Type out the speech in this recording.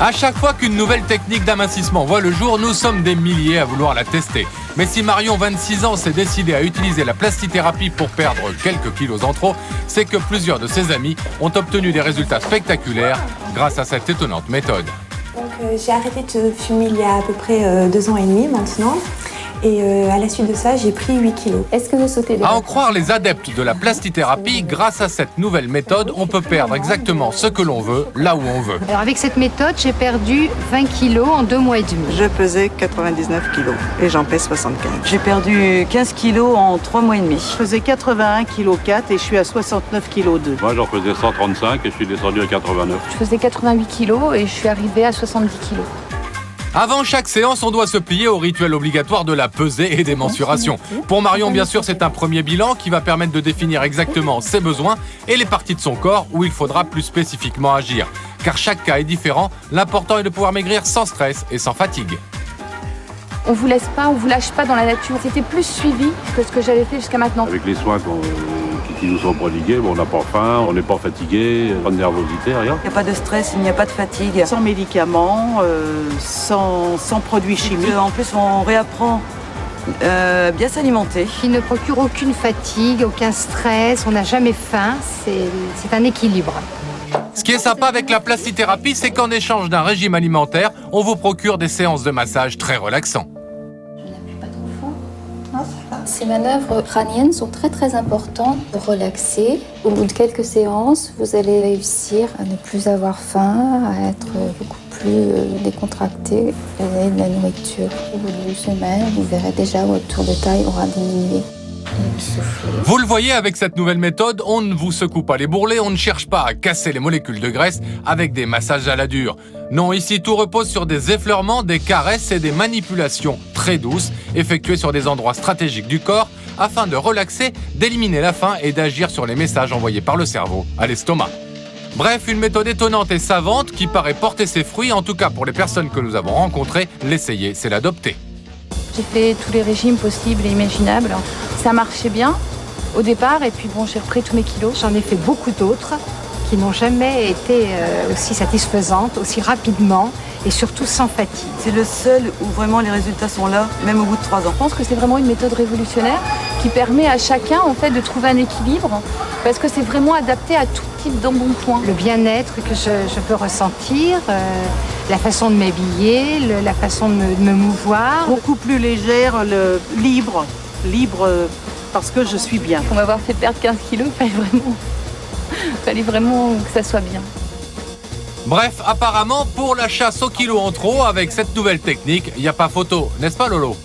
À chaque fois qu'une nouvelle technique d'amincissement voit le jour, nous sommes des milliers à vouloir la tester. Mais si Marion, 26 ans, s'est décidée à utiliser la plastithérapie pour perdre quelques kilos en trop, c'est que plusieurs de ses amis ont obtenu des résultats spectaculaires grâce à cette étonnante méthode. J'ai arrêté de fumer il y a à peu près 2 ans et demi maintenant. Et à la suite de ça, j'ai pris 8 kilos. Est-ce que vous sautez les... À en croire les adeptes de la plastithérapie, grâce à cette nouvelle méthode, on peut perdre exactement ce que l'on veut, là où on veut. Alors avec cette méthode, j'ai perdu 20 kilos en 2 mois et demi. Je pesais 99 kilos et j'en pèse 75. J'ai perdu 15 kilos en 3 mois et demi. Je faisais 81,4 kg et je suis à 69,2 kg. Moi, j'en faisais 135 et je suis descendu à 89. Je faisais 88 kilos et je suis arrivée à 70 kilos. Avant chaque séance, on doit se plier au rituel obligatoire de la pesée et des mensurations. Pour Marion, bien sûr, c'est un premier bilan qui va permettre de définir exactement ses besoins et les parties de son corps où il faudra plus spécifiquement agir. Car chaque cas est différent, l'important est de pouvoir maigrir sans stress et sans fatigue. On vous laisse pas, on vous lâche pas dans la nature. C'était plus suivi que ce que j'avais fait jusqu'à maintenant. Avec les soins qui nous sont prodigués, on n'a pas faim, on n'est pas fatigué, pas de nervosité, rien. Il n'y a pas de stress, il n'y a pas de fatigue. Sans médicaments, sans produits chimiques. En plus, on réapprend bien s'alimenter. Il ne procure aucune fatigue, aucun stress, on n'a jamais faim, c'est un équilibre. Ce qui est sympa avec la plastithérapie, c'est qu'en échange d'un régime alimentaire, on vous procure des séances de massage très relaxants. Ces manœuvres crâniennes sont très importantes pour relaxer. Au bout de quelques séances, vous allez réussir à ne plus avoir faim, à être beaucoup plus décontracté. Vous avez de la nourriture. Au bout d'une semaine, vous verrez déjà votre tour de taille aura diminué. Vous le voyez, avec cette nouvelle méthode, on ne vous secoue pas les bourrelets, on ne cherche pas à casser les molécules de graisse avec des massages à la dure. Non, ici tout repose sur des effleurements, des caresses et des manipulations très douces, effectuées sur des endroits stratégiques du corps, afin de relaxer, d'éliminer la faim et d'agir sur les messages envoyés par le cerveau à l'estomac. Bref, une méthode étonnante et savante qui paraît porter ses fruits, en tout cas pour les personnes que nous avons rencontrées, l'essayer, c'est l'adopter. J'ai fait tous les régimes possibles et imaginables. Ça marchait bien au départ et puis bon, j'ai repris tous mes kilos. J'en ai fait beaucoup d'autres qui n'ont jamais été aussi satisfaisantes, aussi rapidement et surtout sans fatigue. C'est le seul où vraiment les résultats sont là, même au bout de 3 ans. Je pense que c'est vraiment une méthode révolutionnaire qui permet à chacun en fait de trouver un équilibre parce que c'est vraiment adapté à tout type d'embonpoint. Le bien-être que je peux ressentir, la façon de m'habiller, la façon de me mouvoir. Beaucoup plus légère, libre parce que je suis bien. Pour m'avoir fait perdre 15 kilos, il fallait vraiment que ça soit bien. Bref, apparemment, pour la chasse aux kilos en trop, avec cette nouvelle technique, il n'y a pas photo, n'est-ce pas Lolo ?